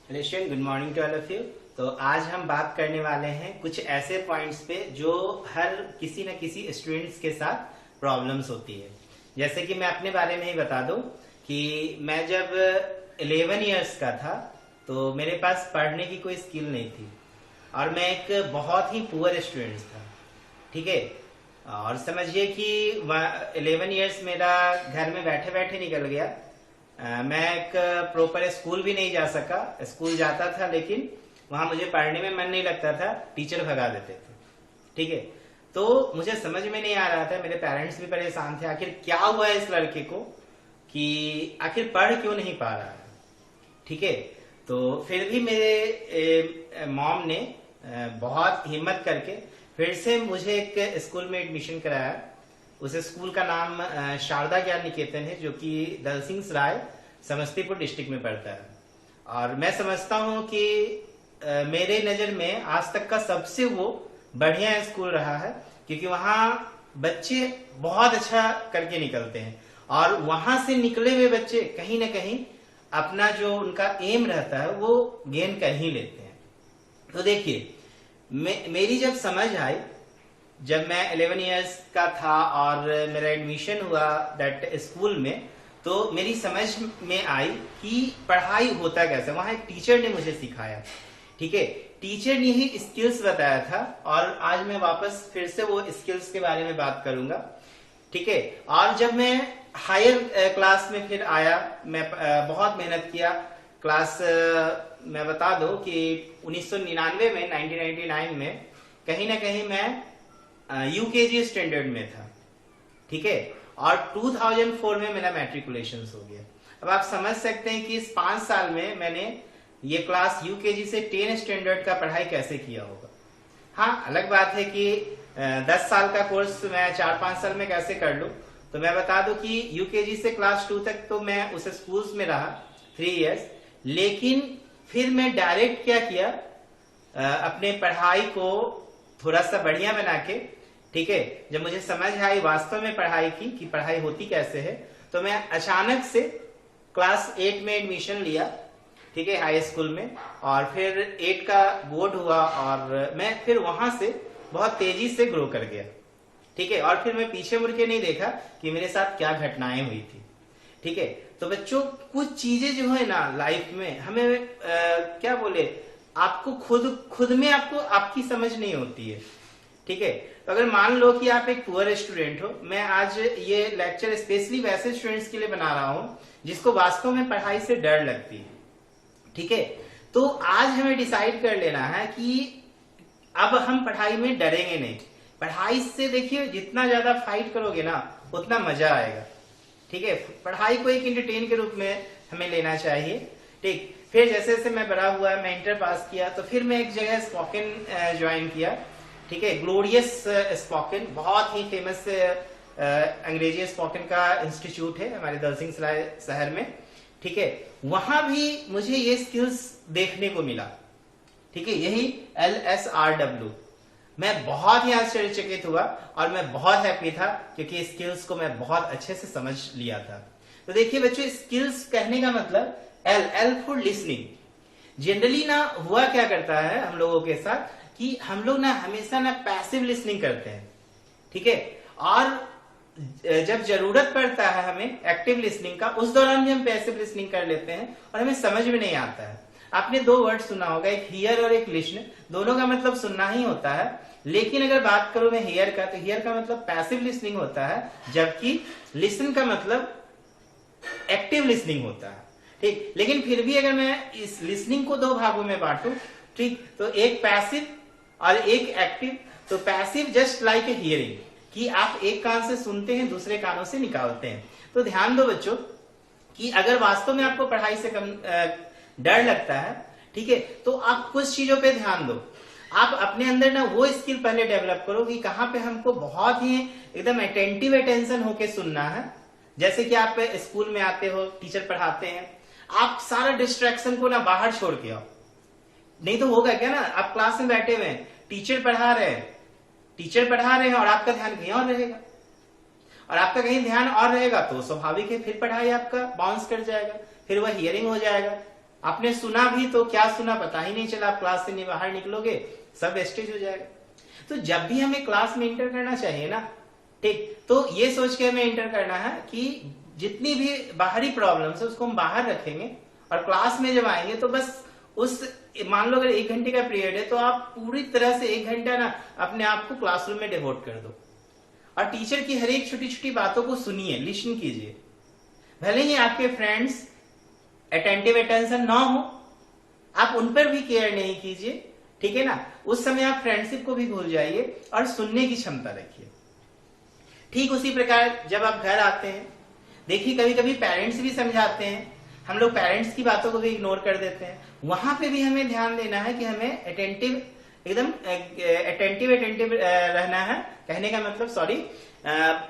Hello, good morning to all of you. तो आज हम बात करने वाले हैं कुछ ऐसे पॉइंट्स पे जो हर किसी न किसी स्टूडेंट्स के साथ प्रॉब्लम्स होती है। जैसे कि मैं अपने बारे में ही बता दूं कि मैं जब 11 इयर्स का था तो मेरे पास पढ़ने की कोई स्किल नहीं थी और मैं एक बहुत ही पुअर स्टूडेंट था। ठीक है, और समझिए कि 11 इयर्स मेरा घर में बैठे बैठे निकल गया। मैं एक प्रॉपर स्कूल भी नहीं जा सका। स्कूल जाता था लेकिन वहां मुझे पढ़ने में मन नहीं लगता था, टीचर भगा देते थे। ठीक है, तो मुझे समझ में नहीं आ रहा था, मेरे पेरेंट्स भी परेशान थे, आखिर क्या हुआ है इस लड़के को कि आखिर पढ़ क्यों नहीं पा रहा है। ठीक है, तो फिर भी मेरे मॉम ने बहुत हिम्मत करके फिर से मुझे एक स्कूल में एडमिशन कराया। उस स्कूल का नाम शारदा ज्ञान निकेतन है, जो कि दल सिंह सराय समस्तीपुर डिस्ट्रिक्ट में पड़ता है। और मैं समझता हूँ कि मेरे नजर में आज तक का सबसे वो बढ़िया स्कूल रहा है, क्योंकि वहाँ बच्चे बहुत अच्छा करके निकलते हैं और वहां से निकले हुए बच्चे कहीं ना कहीं अपना जो उनका एम रहता है वो गेन कर ही लेते हैं। तो देखिए, मेरी जब समझ आई, जब मैं 11 इयर्स का था और मेरा एडमिशन हुआ दैट स्कूल में, तो मेरी समझ में आई कि पढ़ाई होता कैसे। वहां एक टीचर ने मुझे सिखाया। ठीक है, टीचर ने ही स्किल्स बताया था और आज मैं वापस फिर से वो स्किल्स के बारे में बात करूंगा। ठीक है, और जब मैं हायर क्लास में फिर आया, मैं बहुत मेहनत किया। क्लास मैं बता दो कि 1999 में 1999 में कहीं ना कहीं मैं यूकेजी स्टैंडर्ड में था। ठीक है, और 2004 में मेरा मैट्रिकुलेशन हो गया। अब आप समझ सकते हैं कि इस 5 साल में मैंने ये क्लास यूकेजी से 10 स्टैंडर्ड का पढ़ाई कैसे किया होगा। हाँ, अलग बात है कि 10 साल का कोर्स मैं 4-5 साल में कैसे कर लूं। तो मैं बता दूं कि यूकेजी से क्लास 2 तक तो मैं उस स्कूल्स में रहा 3 इयर्स। लेकिन फिर मैं डायरेक्ट क्या किया, अपने पढ़ाई को थोड़ा सा बढ़िया बना के, ठीक है, जब मुझे समझ आई वास्तव में पढ़ाई की कि पढ़ाई होती कैसे है, तो मैं अचानक से क्लास 8 में एडमिशन लिया। ठीक है, हाई स्कूल में, और फिर 8 का बोर्ड हुआ और मैं फिर वहां से बहुत तेजी से ग्रो कर गया। ठीक है, और फिर मैं पीछे मुड़ के नहीं देखा कि मेरे साथ क्या घटनाएं हुई थी। ठीक है, तो बच्चों, कुछ चीजें जो है ना लाइफ में हमें क्या बोले, आपको खुद में आपको आपकी समझ नहीं होती है। ठीक है, तो अगर मान लो कि आप एक पुअर स्टूडेंट हो, मैं आज ये लेक्चर स्पेशली वैसे स्टूडेंट्स के लिए बना रहा हूं जिसको वास्तव में पढ़ाई से डर लगती है। ठीक है, तो आज हमें डिसाइड कर लेना है कि अब हम पढ़ाई में डरेंगे नहीं। पढ़ाई से देखिए, जितना ज्यादा फाइट करोगे ना उतना मजा आएगा। ठीक है, पढ़ाई को एक एंटरटेन के रूप में हमें लेना चाहिए। ठीक, फिर जैसे जैसे मैं बड़ा हुआ, मैं इंटर पास किया, तो फिर मैं एक जगह स्पोकन ज्वाइन किया। ठीक है, ग्लोरियस स्पोकन, बहुत ही फेमस अंग्रेजी स्पोकन का इंस्टीट्यूट है हमारे दल सिंह सराय शहर में। ठीक है, वहां भी मुझे ये स्किल्स देखने को मिला। ठीक है, यही LSRW। मैं बहुत ही आश्चर्यचकित हुआ और मैं बहुत हैप्पी था क्योंकि स्किल्स को मैं बहुत अच्छे से समझ लिया था। तो देखिए बच्चों, स्किल्स कहने का मतलब L फॉर लिसनिंग। जनरली ना हुआ क्या करता है हम लोगों के साथ कि हम लोग ना हमेशा ना पैसिव लिसनिंग करते हैं। ठीक है, और जब जरूरत पड़ता है हमें एक्टिव लिसनिंग का, उस दौरान भी हम पैसिव लिसनिंग कर लेते हैं और हमें समझ में नहीं आता है। आपने 2 वर्ड सुना होगा, एक हियर और एक लिसन। दोनों का मतलब सुनना ही होता है, लेकिन अगर बात करूं मैं हियर का, तो हियर का मतलब पैसिव लिसनिंग होता है, जबकि लिसन का मतलब एक्टिव लिसनिंग होता है। ठीक, लेकिन फिर भी अगर मैं इस लिसनिंग को 2 भागों में बांटू, ठीक, तो एक पैसिव और एक एक्टिव। तो passive just like a hearing, कि आप एक कान से सुनते हैं, दूसरे कानों से निकालते हैं। तो ध्यान दो बच्चों कि अगर वास्तव में आपको पढ़ाई से कम डर लगता है, ठीक है, तो आप कुछ चीजों पे ध्यान दो। आप अपने अंदर ना वो स्किल पहले डेवलप करो कि कहां पे हमको बहुत ही एकदम अटेंटिव अटेंशन होके सुनना है। जैसे कि आप स्कूल में आते हो, टीचर पढ़ाते हैं, आप सारा डिस्ट्रैक्शन को ना बाहर छोड़ के आओ। नहीं तो होगा क्या ना, आप क्लास में बैठे हुए हैं, टीचर पढ़ा रहे हैं और आपका ध्यान कहीं और रहेगा, और आपका कहीं ध्यान और रहेगा तो स्वाभाविक है फिर पढ़ाई आपका बाउंस कर जाएगा, फिर वह हियरिंग हो जाएगा। आपने सुना भी तो क्या सुना पता ही नहीं चला, आप क्लास से बाहर निकलोगे सब वेस्टेज हो जाएगा। तो जब भी हमें क्लास में इंटर करना चाहिए ना, ठीक, तो ये सोच के हमें इंटर करना है कि जितनी भी बाहरी प्रॉब्लम्स है उसको हम बाहर रखेंगे और क्लास में जब आएंगे तो बस उस, मान लो अगर 1 घंटे का पीरियड है तो आप पूरी तरह से 1 घंटा ना अपने आप को क्लासरूम में डिवोट कर दो और टीचर की हर एक छोटी छोटी बातों को सुनिए, लिसन कीजिए। भले ही आपके फ्रेंड्स अटेंटिव अटेंशन ना हो, आप उन पर भी केयर नहीं कीजिए, ठीक है ना। उस समय आप फ्रेंडशिप को भी भूल जाइए और सुनने की क्षमता रखिए। ठीक उसी प्रकार जब आप घर आते हैं, देखिए कभी कभी पेरेंट्स भी समझाते हैं, हम लोग पेरेंट्स की बातों को भी इग्नोर कर देते हैं। वहां पे भी हमें ध्यान देना है कि हमें अटेंटिव, एकदम अटेंटिव रहना है। कहने का मतलब, सॉरी,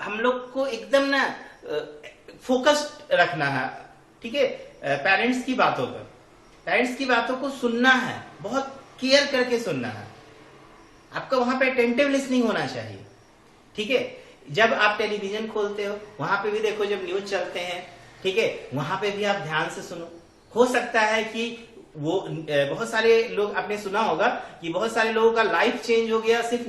हम लोग को एकदम ना फोकस्ड रखना है, ठीक है, पेरेंट्स की बातों पर। पेरेंट्स की बातों को सुनना है, बहुत केयर करके सुनना है। आपका वहां पे अटेंटिव लिसनिंग होना चाहिए, ठीक है। जब आप टेलीविजन खोलते हो वहां पे भी देखो, जब न्यूज चलते हैं, ठीक है, वहां पे भी आप ध्यान से सुनो। हो सकता है कि वो बहुत सारे लोग, आपने सुना होगा कि बहुत सारे लोगों का लाइफ चेंज हो गया सिर्फ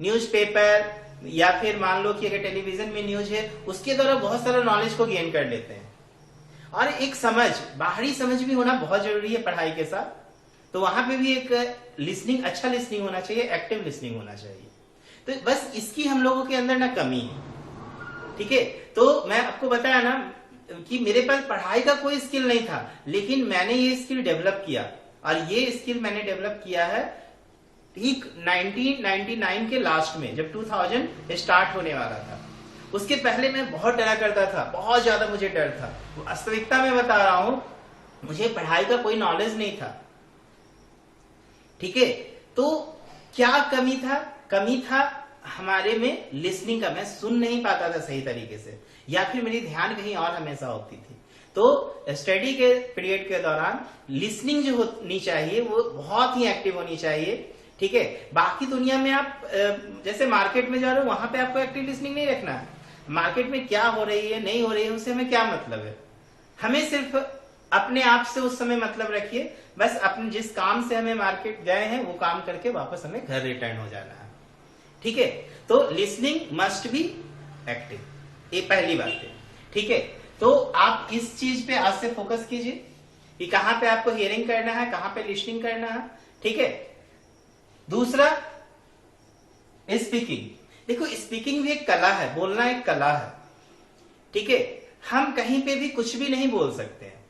न्यूज पेपर, या फिर मान लो कि अगर टेलीविजन में न्यूज है उसके द्वारा बहुत सारा नॉलेज को गेन कर लेते हैं। और एक समझ, बाहरी समझ भी होना बहुत जरूरी है पढ़ाई के साथ। तो वहां पे भी एक लिसनिंग, अच्छा लिसनिंग होना चाहिए, एक्टिव लिसनिंग होना चाहिए। तो बस इसकी हम लोगों के अंदर ना कमी है, ठीक है। तो मैं आपको बताया ना कि मेरे पास पढ़ाई का कोई स्किल नहीं था, लेकिन मैंने ये स्किल डेवलप किया, और ये स्किल मैंने डेवलप किया है ठीक 1999 के लास्ट में, जब 2000 स्टार्ट होने वाला था। उसके पहले मैं बहुत डरा करता था, बहुत ज्यादा मुझे डर था। वास्तविकता में बता रहा हूं, मुझे पढ़ाई का कोई नॉलेज नहीं था, ठीक है। तो क्या कमी था? कमी था हमारे में लिसनिंग का। मैं सुन नहीं पाता था सही तरीके से, या फिर मेरी ध्यान कहीं और हमेशा होती थी। तो स्टडी के पीरियड के दौरान लिसनिंग जो होनी चाहिए वो बहुत ही एक्टिव होनी चाहिए, ठीक है। बाकी दुनिया में आप जैसे मार्केट में जा रहे हो, वहां पे आपको एक्टिव लिसनिंग नहीं रखना है। मार्केट में क्या हो रही है नहीं हो रही है उससे हमें क्या मतलब है। हमें सिर्फ अपने आप से उस समय मतलब रखिए, बस अपने जिस काम से हमें मार्केट गए हैं वो काम करके वापस हमें घर रिटर्न हो जाना है, ठीक है। तो लिसनिंग मस्ट बी एक्टिव, ये पहली बात है, ठीक है। तो आप इस चीज पे आज से फोकस कीजिए कि कहां पे आपको हियरिंग करना है, कहां पे लिसनिंग करना है, ठीक है। दूसरा, स्पीकिंग। देखो, स्पीकिंग भी एक कला है, बोलना एक कला है, ठीक है। हम कहीं पे भी कुछ भी नहीं बोल सकते हैं।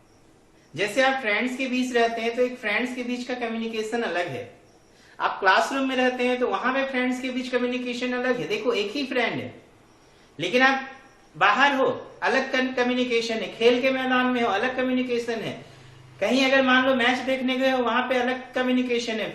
जैसे आप फ्रेंड्स के बीच रहते हैं तो एक फ्रेंड्स के बीच का कम्युनिकेशन अलग है, आप क्लासरूम में रहते हैं तो वहां पे फ्रेंड्स के बीच कम्युनिकेशन अलग है। देखो, एक ही फ्रेंड है, लेकिन आप बाहर हो अलग कम्युनिकेशन है, खेल के मैदान में हो अलग कम्युनिकेशन है, कहीं अगर मान लो मैच देखने गए हो वहां पे अलग कम्युनिकेशन है,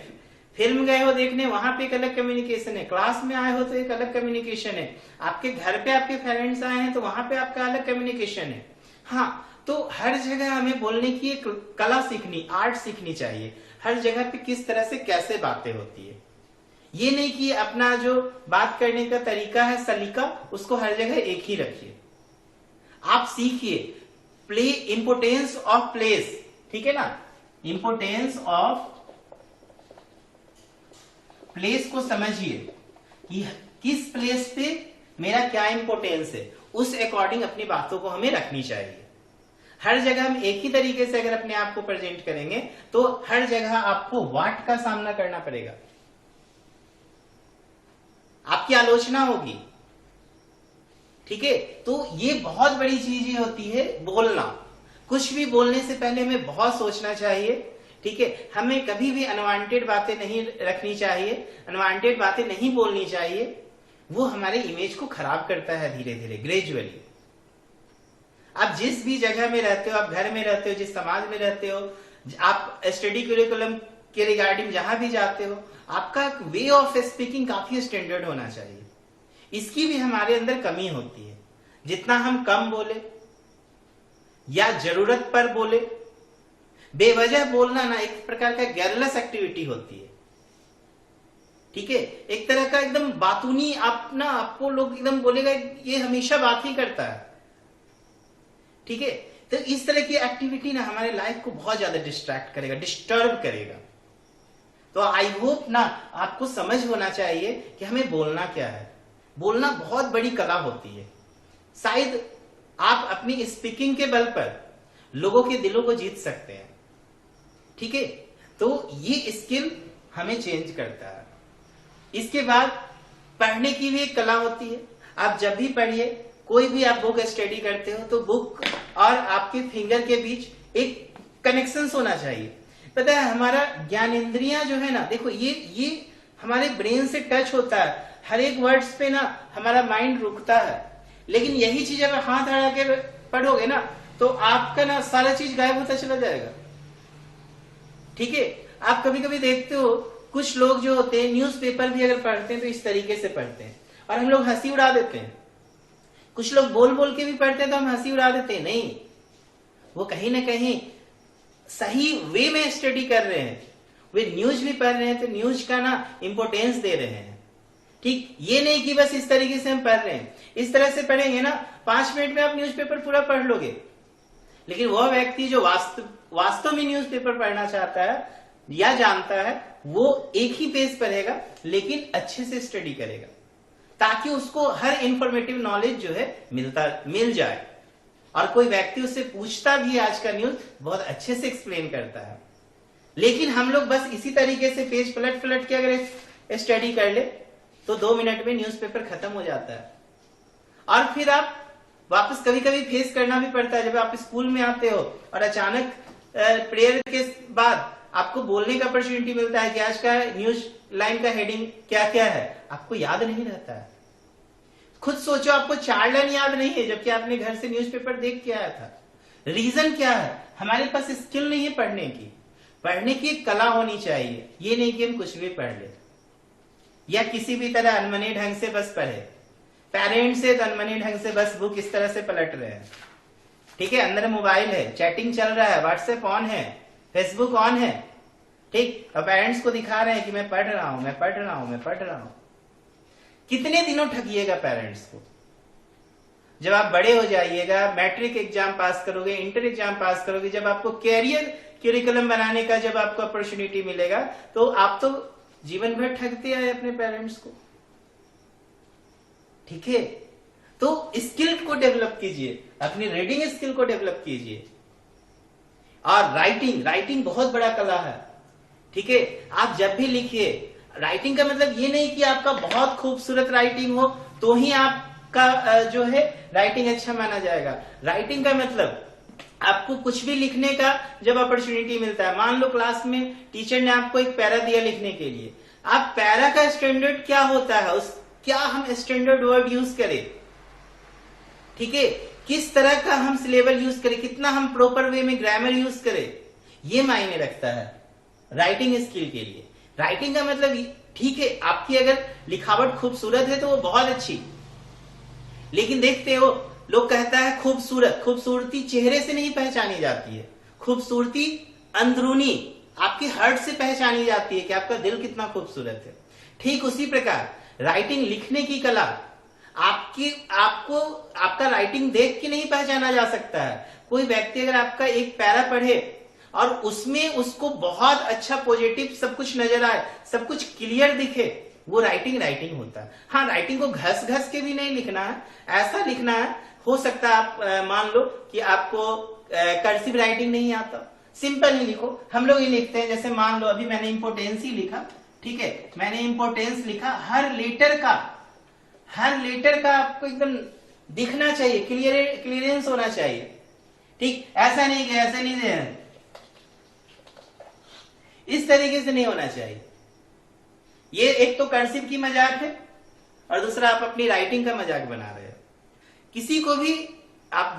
फिल्म गए हो देखने वहां पे एक अलग कम्युनिकेशन है, क्लास में आए हो तो एक अलग कम्युनिकेशन है, आपके घर पे आपके पेरेंट्स आए हैं तो वहां पे आपका अलग कम्युनिकेशन है। हाँ, तो हर जगह हमें बोलने की एक कला सीखनी, आर्ट सीखनी चाहिए। हर जगह पे किस तरह से कैसे बातें होती है, ये नहीं कि अपना जो बात करने का तरीका है, सलीका, उसको हर जगह एक ही रखिए। आप सीखिए प्ले, इंपोर्टेंस ऑफ प्लेस, ठीक है ना। इंपोर्टेंस ऑफ प्लेस को समझिए कि किस प्लेस पे मेरा क्या इंपोर्टेंस है, उस अकॉर्डिंग अपनी बातों को हमें रखनी चाहिए। हर जगह हम एक ही तरीके से अगर अपने आप को प्रेजेंट करेंगे तो हर जगह आपको व्हाट का सामना करना पड़ेगा, आपकी आलोचना होगी, ठीक है। तो ये बहुत बड़ी चीज होती है बोलना। कुछ भी बोलने से पहले हमें बहुत सोचना चाहिए, ठीक है। हमें कभी भी अनवांटेड बातें नहीं रखनी चाहिए, अनवांटेड बातें नहीं बोलनी चाहिए। वो हमारे इमेज को खराब करता है धीरे धीरे, ग्रेजुअली। आप जिस भी जगह में रहते हो, आप घर में रहते हो, जिस समाज में रहते हो, आप स्टडी करिकुलम के रिगार्डिंग जहां भी जाते हो, आपका वे ऑफ स्पीकिंग काफी स्टैंडर्ड होना चाहिए। इसकी भी हमारे अंदर कमी होती है। जितना हम कम बोले या जरूरत पर बोले, बेवजह बोलना ना एक प्रकार का गैरलेस एक्टिविटी होती है, ठीक है। एक तरह का एकदम बातूनी, आप ना, आपको लोग एकदम बोलेगा ये हमेशा बात ही करता है, ठीक है। तो इस तरह की एक्टिविटी ना हमारे लाइफ को बहुत ज्यादा डिस्ट्रैक्ट करेगा, डिस्टर्ब करेगा। तो आई होप ना आपको समझ होना चाहिए कि हमें बोलना क्या है। बोलना बहुत बड़ी कला होती है। शायद आप अपनी स्पीकिंग के बल पर लोगों के दिलों को जीत सकते हैं। ठीक है, तो ये स्किल हमें चेंज करता है। इसके बाद पढ़ने की भी एक कला होती है। आप जब भी पढ़िए, कोई भी आप बुक स्टडी करते हो तो बुक और आपके फिंगर के बीच एक कनेक्शन होना चाहिए। पता है हमारा ज्ञानेंद्रियां जो है ना, देखो ये हमारे ब्रेन से टच होता है। हर एक वर्ड्स पे ना हमारा माइंड रुकता है, लेकिन यही चीज अगर हाथ अड़ा के पढ़ोगे ना तो आपका ना सारा चीज गायब होता चला जाएगा। ठीक है, आप कभी कभी देखते हो कुछ लोग जो होते हैं न्यूज़पेपर भी अगर पढ़ते हैं तो इस तरीके से पढ़ते हैं और हम लोग हंसी उड़ा देते हैं। कुछ लोग बोल बोल के भी पढ़ते हैं तो हम हंसी उड़ा देते हैं। नहीं, वो कहीं ना कहीं सही वे में स्टडी कर रहे हैं। वे न्यूज भी पढ़ रहे हैं तो न्यूज का ना इंपोर्टेंस दे रहे हैं। ठीक, ये नहीं कि बस इस तरीके से हम पढ़ रहे हैं। इस तरह से पढ़ेंगे ना 5 मिनट में आप न्यूज़पेपर पूरा पढ़ लोगे, लेकिन वह व्यक्ति जो वास्तव में न्यूज़पेपर पढ़ना चाहता है या जानता है वो एक ही पेज पढ़ेगा, लेकिन अच्छे से स्टडी करेगा ताकि उसको हर इंफॉर्मेटिव नॉलेज जो है मिल जाए। और कोई व्यक्ति उससे पूछता भी है, आज का न्यूज बहुत अच्छे से एक्सप्लेन करता है। लेकिन हम लोग बस इसी तरीके से पेज पलट पलट के अगर स्टडी कर ले तो 2 मिनट में न्यूज़पेपर खत्म हो जाता है। और फिर आप वापस कभी कभी फेस करना भी पड़ता है। जब आप स्कूल में आते हो और अचानक प्रेयर के बाद आपको बोलने का अपॉर्चुनिटी मिलता है कि आज का न्यूज लाइन का हेडिंग क्या क्या है, आपको याद नहीं रहता है। खुद सोचो, आपको 4 लाइन याद नहीं है जबकि आपने घर से न्यूज़पेपर देख के आया था। रीजन क्या है? हमारे पास स्किल नहीं है पढ़ने की। पढ़ने की एक कला होनी चाहिए। ये नहीं कि हम कुछ भी पढ़ ले या किसी भी तरह अनमने ढंग से बस पढ़े। पेरेंट्स से तो अनमने ढंग से बस बुक इस तरह से पलट रहे हैं। ठीक है, अंदर मोबाइल है, चैटिंग चल रहा है, व्हाट्सएप ऑन है, फेसबुक ऑन है। ठीक, और पेरेंट्स को दिखा रहे हैं कि मैं पढ़ रहा हूं, मैं पढ़ रहा हूं, मैं पढ़ रहा हूं। कितने दिनों ठगिएगा पेरेंट्स को? जब आप बड़े हो जाइएगा, मैट्रिक एग्जाम पास करोगे, इंटर एग्जाम पास करोगे, जब आपको कैरियर करिकुलम बनाने का जब आपको अपॉर्चुनिटी मिलेगा तो आप तो जीवन भर ठगते आए अपने पेरेंट्स को। ठीक है, तो स्किल को डेवलप कीजिए, अपनी रीडिंग स्किल को डेवलप कीजिए। और राइटिंग बहुत बड़ा कला है। ठीक है, आप जब भी लिखिए, राइटिंग का मतलब ये नहीं कि आपका बहुत खूबसूरत राइटिंग हो तो ही आपका जो है राइटिंग अच्छा माना जाएगा। राइटिंग का मतलब आपको कुछ भी लिखने का जब अपॉर्चुनिटी मिलता है, मान लो क्लास में टीचर ने आपको एक पैरा दिया लिखने के लिए, आप पैरा का स्टैंडर्ड क्या होता है, क्या हम स्टैंडर्ड वर्ड यूज करें, ठीक है, किस तरह का हम सिलेबल यूज करें, कितना हम प्रॉपर वे में ग्रामर यूज करें, ये मायने रखता है राइटिंग स्किल के लिए। राइटिंग का मतलब ठीक है, आपकी अगर लिखावट खूबसूरत है तो वो बहुत अच्छी, लेकिन देखते हो लोग कहता है खूबसूरती चेहरे से नहीं पहचानी जाती है, खूबसूरती अंदरूनी आपके हार्ट से पहचानी जाती है कि आपका दिल कितना खूबसूरत है। ठीक उसी प्रकार राइटिंग, लिखने की कला, आपका राइटिंग देख के नहीं पहचाना जा सकता है। कोई व्यक्ति अगर आपका एक पैरा पढ़े और उसमें उसको बहुत अच्छा पॉजिटिव सब कुछ नजर आए, सब कुछ क्लियर दिखे, वो राइटिंग होता है। हाँ, राइटिंग को घस के भी नहीं लिखना है, ऐसा लिखना है, हो सकता है आप मान लो कि आपको कर्सिव राइटिंग नहीं आता, सिंपल ही लिखो। हम लोग ये लिखते हैं, जैसे मान लो अभी मैंने इंपोर्टेंस ही लिखा, ठीक है, मैंने इंपोर्टेंस लिखा, हर लेटर का आपको एकदम दिखना चाहिए, क्लियरेंस होना चाहिए। ठीक, ऐसा नहीं कि ऐसा नहीं है, इस तरीके से नहीं होना चाहिए। ये एक तो कर्सिव की मजाक है और दूसरा आप अपनी राइटिंग का मजाक बना रहे हो। किसी को भी आप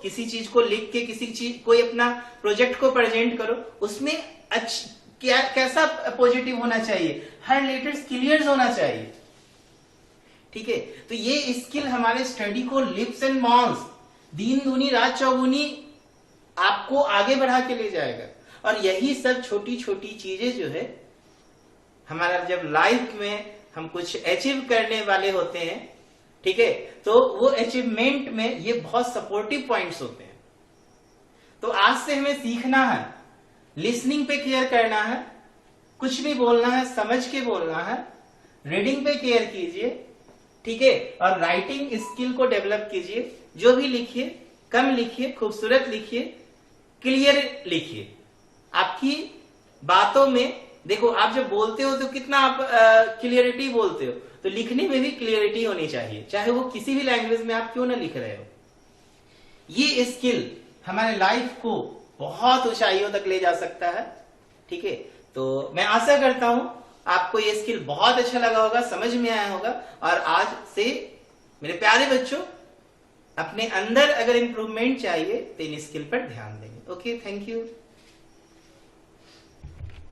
किसी चीज को लिख के कोई अपना प्रोजेक्ट को प्रेजेंट करो, उसमें कैसा पॉजिटिव होना चाहिए, हर लेटर्स क्लियर होना चाहिए। ठीक है, तो ये स्किल हमारे स्टडी को लिप्स एंड माउस दिन दूनी रात चौगुनी आपको आगे बढ़ा के ले जाएगा। और यही सब छोटी छोटी चीजें जो है हमारा, जब लाइफ में हम कुछ अचीव करने वाले होते हैं, ठीक है, तो वो अचीवमेंट में ये बहुत सपोर्टिव पॉइंट्स होते हैं। तो आज से हमें सीखना है, लिसनिंग पे केयर करना है, कुछ भी बोलना है समझ के बोलना है, रीडिंग पे केयर कीजिए, ठीक है, और राइटिंग स्किल को डेवलप कीजिए। जो भी लिखिए कम लिखिए, खूबसूरत लिखिए, क्लियर लिखिए। आपकी बातों में देखो, आप जब बोलते हो तो कितना आप क्लियरिटी बोलते हो, तो लिखने में भी क्लियरिटी होनी चाहिए, चाहे वो किसी भी लैंग्वेज में आप क्यों ना लिख रहे हो। ये स्किल हमारे लाइफ को बहुत ऊंचाइयों तक ले जा सकता है, ठीक है। तो मैं आशा करता हूं आपको ये स्किल बहुत अच्छा लगा होगा, समझ में आया होगा, और आज से मेरे प्यारे बच्चों अपने अंदर अगर इंप्रूवमेंट चाहिए तो इन स्किल पर ध्यान देंगे। Okay, thank you.